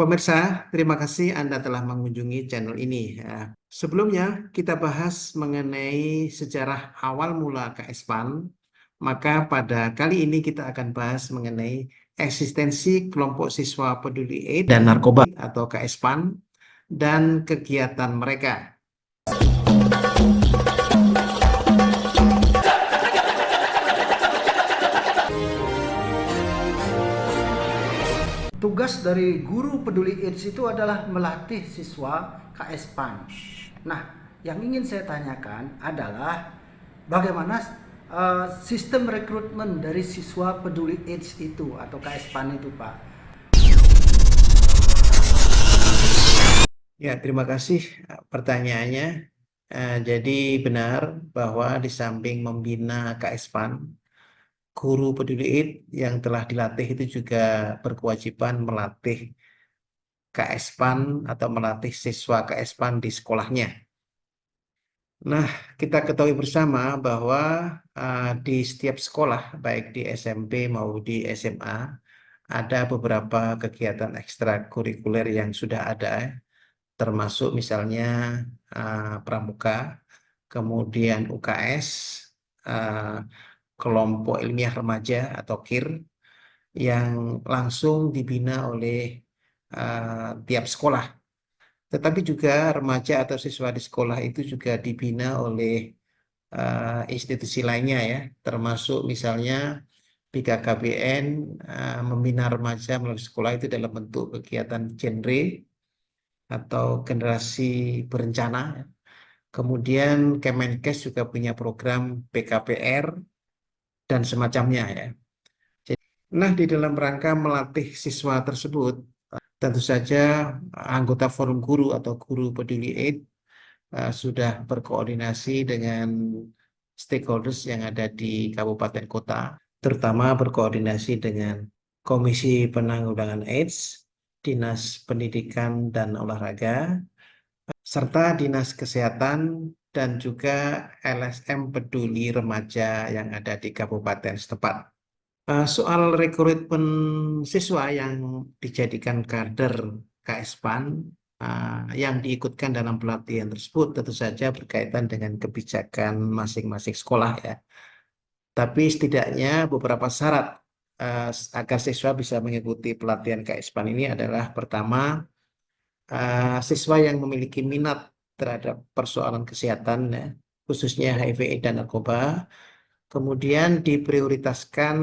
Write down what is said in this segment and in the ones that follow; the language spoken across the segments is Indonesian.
Pemirsa, terima kasih Anda telah mengunjungi channel ini. Sebelumnya, kita bahas mengenai sejarah awal mula KSPAN. Maka pada kali ini kita akan bahas mengenai eksistensi kelompok siswa peduli AIDS dan narkoba atau KSPAN dan kegiatan mereka. Tugas dari guru peduli AIDS itu adalah melatih siswa KSPAN. Nah, yang ingin saya tanyakan adalah bagaimana sistem rekrutmen dari siswa peduli AIDS itu atau KSPAN itu, Pak? Ya, terima kasih pertanyaannya. Jadi benar bahwa di samping membina KSPAN, guru peduli AIDS yang telah dilatih itu juga berkewajiban melatih KSPAN atau melatih siswa KSPAN di sekolahnya. Nah, kita ketahui bersama bahwa di setiap sekolah, baik di SMP maupun di SMA, ada beberapa kegiatan ekstrakurikuler yang sudah ada, termasuk misalnya pramuka, kemudian UKS, kelompok ilmiah remaja atau KIR, yang langsung dibina oleh tiap sekolah. Tetapi juga remaja atau siswa di sekolah itu juga dibina oleh institusi lainnya ya, termasuk misalnya BKKBN membina remaja melalui sekolah itu dalam bentuk kegiatan genre atau generasi berencana. Ya. Kemudian Kemenkes juga punya program PKPR dan semacamnya ya. Nah, di dalam rangka melatih siswa tersebut, tentu saja anggota forum guru atau guru peduli AIDS sudah berkoordinasi dengan stakeholders yang ada di kabupaten kota, terutama berkoordinasi dengan Komisi Penanggulangan AIDS, Dinas Pendidikan dan Olahraga, serta Dinas Kesehatan dan juga LSM Peduli Remaja yang ada di kabupaten setempat. Soal rekrutmen siswa yang dijadikan kader KSPAN yang diikutkan dalam pelatihan tersebut tentu saja berkaitan dengan kebijakan masing-masing sekolah ya. Tapi setidaknya beberapa syarat agar siswa bisa mengikuti pelatihan KSPAN ini adalah pertama, siswa yang memiliki minat terhadap persoalan kesehatan ya, khususnya HIV/AIDS dan narkoba. Kemudian diprioritaskan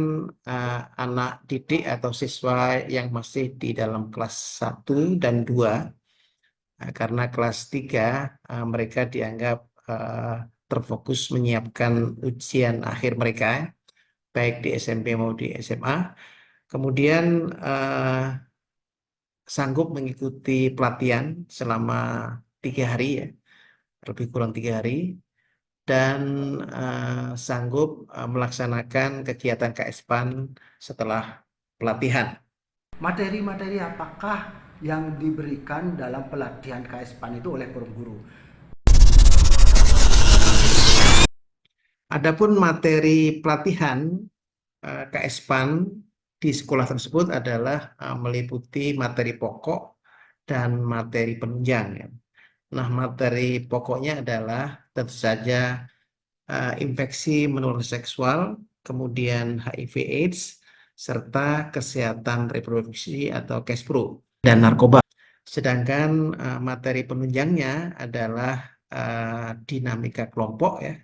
anak didik atau siswa yang masih di dalam kelas 1 dan 2, karena kelas 3 mereka dianggap terfokus menyiapkan ujian akhir mereka, baik di SMP maupun di SMA. Kemudian sanggup mengikuti pelatihan selama 3 hari ya, lebih kurang 3 hari. Dan sanggup melaksanakan kegiatan KSPAN setelah pelatihan. Materi-materi apakah yang diberikan dalam pelatihan KSPAN itu oleh forum guru? Adapun materi pelatihan KSPAN di sekolah tersebut adalah meliputi materi pokok dan materi penunjang ya. Nah, materi pokoknya adalah tentu saja infeksi menular seksual, kemudian HIV/AIDS, serta kesehatan reproduksi atau KESPRO dan narkoba. Sedangkan materi penunjangnya adalah dinamika kelompok ya,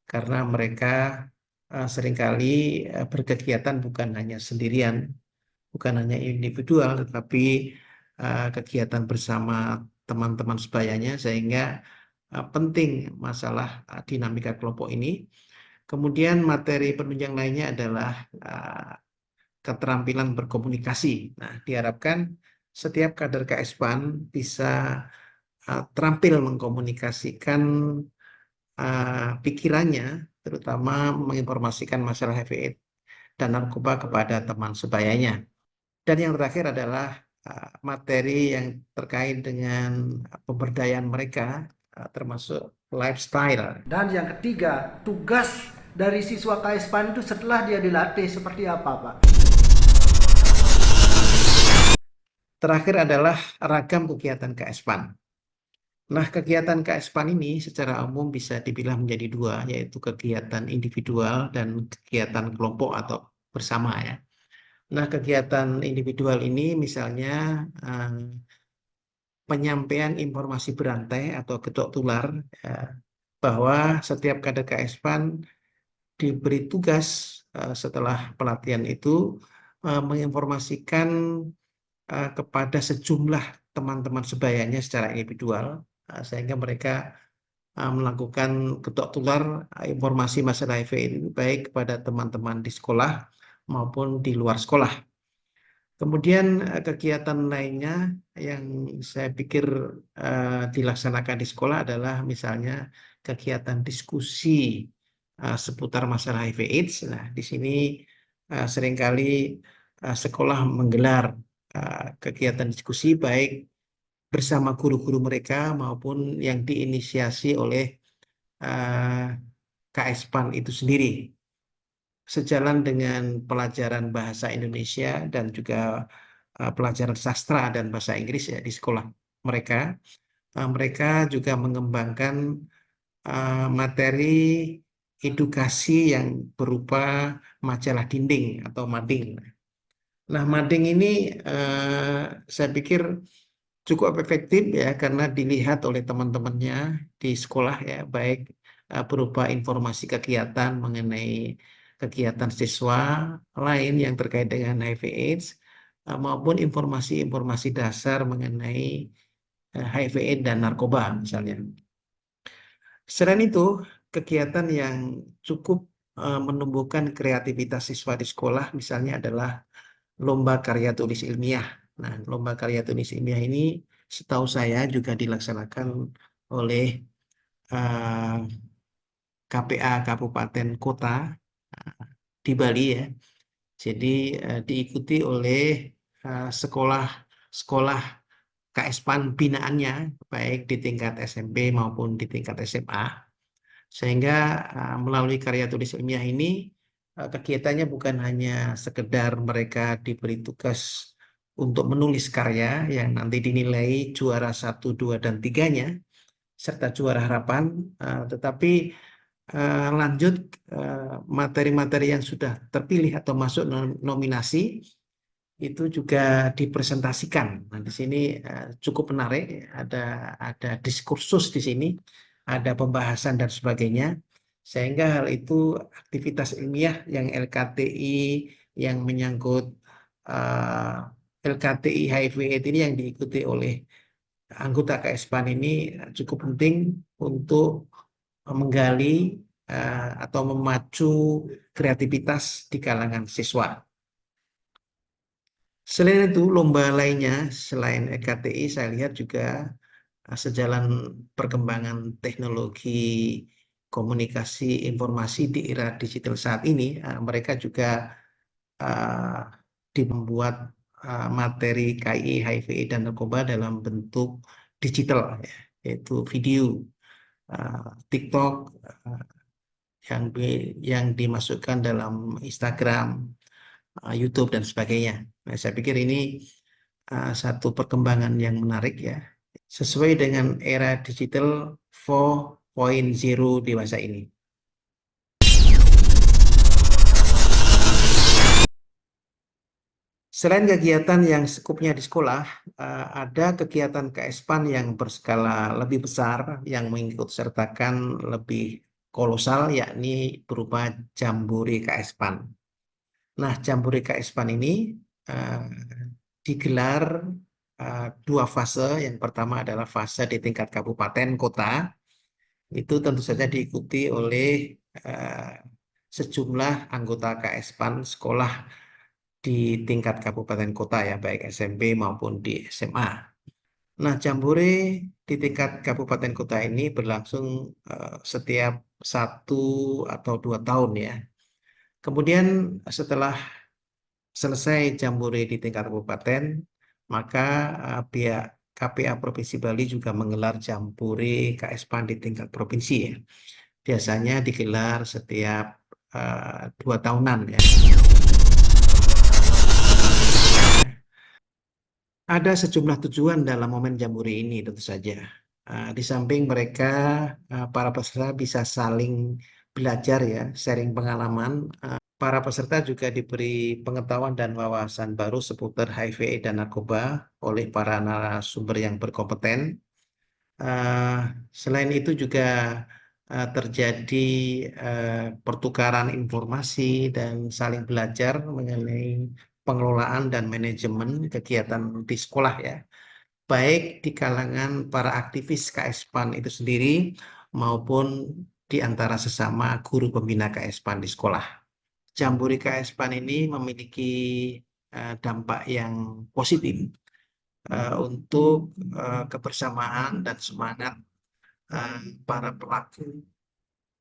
karena mereka seringkali berkegiatan bukan hanya sendirian, bukan hanya individual, tetapi kegiatan bersama teman-teman sebayanya, sehingga penting masalah dinamika kelompok ini. Kemudian materi penunjang lainnya adalah keterampilan berkomunikasi. Nah, diharapkan setiap kader KSPAN bisa terampil mengkomunikasikan pikirannya, terutama menginformasikan masalah HIV/AIDS dan narkoba kepada teman sebayanya. Dan yang terakhir adalah materi yang terkait dengan pemberdayaan mereka, termasuk lifestyle. Dan yang ketiga, tugas dari siswa KSPAN itu setelah dia dilatih seperti apa, Pak? Terakhir adalah ragam kegiatan KSPAN. Nah, kegiatan KSPAN ini secara umum bisa dibilang menjadi dua, yaitu kegiatan individual dan kegiatan kelompok atau bersama ya. Nah, kegiatan individual ini misalnya penyampaian informasi berantai atau getok tular, ya, bahwa setiap kader KSPAN diberi tugas setelah pelatihan itu menginformasikan kepada sejumlah teman-teman sebayanya secara individual, sehingga mereka melakukan ketok tular informasi masalah HIV ini baik kepada teman-teman di sekolah maupun di luar sekolah. Kemudian kegiatan lainnya yang saya pikir dilaksanakan di sekolah adalah misalnya kegiatan diskusi seputar masalah HIV/AIDS. Nah, di sini seringkali sekolah menggelar kegiatan diskusi baik bersama guru-guru mereka maupun yang diinisiasi oleh uh, KSPAN itu sendiri. Sejalan dengan pelajaran bahasa Indonesia dan juga pelajaran sastra dan bahasa Inggris ya di sekolah mereka, mereka juga mengembangkan materi edukasi yang berupa majalah dinding atau mading. Nah, mading ini saya pikir cukup efektif ya karena dilihat oleh teman-temannya di sekolah ya, baik berupa informasi kegiatan mengenai kegiatan siswa lain yang terkait dengan HIV/AIDS maupun informasi-informasi dasar mengenai HIV/AIDS dan narkoba misalnya. Selain itu, kegiatan yang cukup menumbuhkan kreativitas siswa di sekolah misalnya adalah lomba karya tulis ilmiah. Nah, lomba karya tulis ilmiah ini setahu saya juga dilaksanakan oleh eh, KPA Kabupaten Kota di Bali ya. Jadi diikuti oleh sekolah-sekolah KSPAN binaannya, baik di tingkat SMP maupun di tingkat SMA. Sehingga melalui karya tulis ilmiah ini kegiatannya bukan hanya sekedar mereka diberi tugas untuk menulis karya yang nanti dinilai juara 1, 2, dan 3-nya, serta juara harapan, tetapi lanjut materi-materi yang sudah terpilih atau masuk nominasi itu juga dipresentasikan. Nah, di sini cukup menarik, ada diskursus di sini, ada pembahasan dan sebagainya, sehingga hal itu aktivitas ilmiah yang LKTI yang menyangkut LKTI HIV/AIDS ini yang diikuti oleh anggota KSPAN ini cukup penting untuk menggali atau memacu kreativitas di kalangan siswa. Selain itu, lomba lainnya selain EKTI, saya lihat juga sejalan perkembangan teknologi komunikasi informasi di era digital saat ini, mereka juga membuat materi KI, HIV, dan narkoba dalam bentuk digital, ya, yaitu video, TikTok, yang dimasukkan dalam Instagram, YouTube, dan sebagainya. Nah, saya pikir ini satu perkembangan yang menarik ya, sesuai dengan era digital 4.0 dewasa ini. Selain kegiatan yang skupnya di sekolah, ada kegiatan KSPAN yang berskala lebih besar yang mengikut sertakan lebih kolosal, yakni berupa Jambore KSPAN. Nah, Jambore KSPAN ini uh, digelar dua fase. Yang pertama adalah fase di tingkat kabupaten kota. Itu tentu saja diikuti oleh uh, sejumlah anggota KSPAN sekolah di tingkat kabupaten kota ya, baik SMP maupun di SMA. Nah, Jambore di tingkat kabupaten kota ini berlangsung setiap 1 atau 2 tahun ya. Kemudian setelah selesai Jambore di tingkat kabupaten, maka pihak KPA Provinsi Bali juga menggelar Jambore KSPAN di tingkat provinsi ya. Biasanya digelar setiap 2 tahunan ya. Ada sejumlah tujuan dalam momen Jambore ini tentu saja. Di samping mereka, para peserta bisa saling belajar ya, sharing pengalaman. Para peserta juga diberi pengetahuan dan wawasan baru seputar HIV dan narkoba oleh para narasumber yang berkompeten. Eh, Selain itu juga terjadi pertukaran informasi dan saling belajar mengenai pengelolaan dan manajemen kegiatan di sekolah ya, baik di kalangan para aktivis KS PAN itu sendiri maupun di antara sesama guru pembina KS PAN di sekolah. Jambore KS PAN ini memiliki dampak yang positif untuk kebersamaan dan semangat para pelaku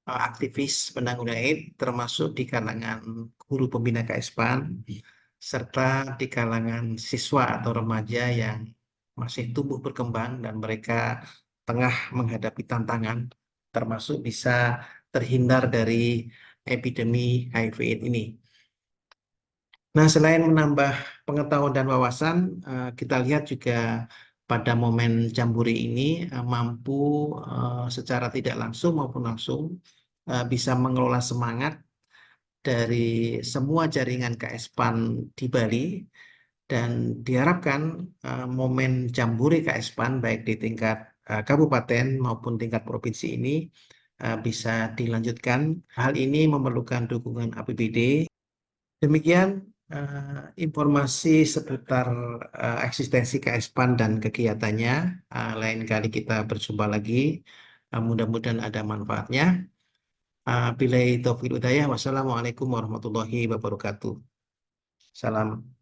aktivis penanggung AIDS termasuk di kalangan guru pembina KS PAN serta di kalangan siswa atau remaja yang masih tumbuh berkembang dan mereka tengah menghadapi tantangan termasuk bisa terhindar dari epidemi HIV/AIDS ini. Nah, selain menambah pengetahuan dan wawasan, kita lihat juga pada momen Jambore ini mampu secara tidak langsung maupun langsung bisa mengelola semangat dari semua jaringan KS PAN di Bali dan diharapkan momen Jambore KS PAN baik di tingkat kabupaten maupun tingkat provinsi ini bisa dilanjutkan. Hal ini memerlukan dukungan APBD. Demikian informasi seputar eksistensi KS PAN dan kegiatannya. Lain kali kita berjumpa lagi. Mudah-mudahan ada manfaatnya. Billahi taufiq hidayah. Wassalamualaikum warahmatullahi wabarakatuh. Salam.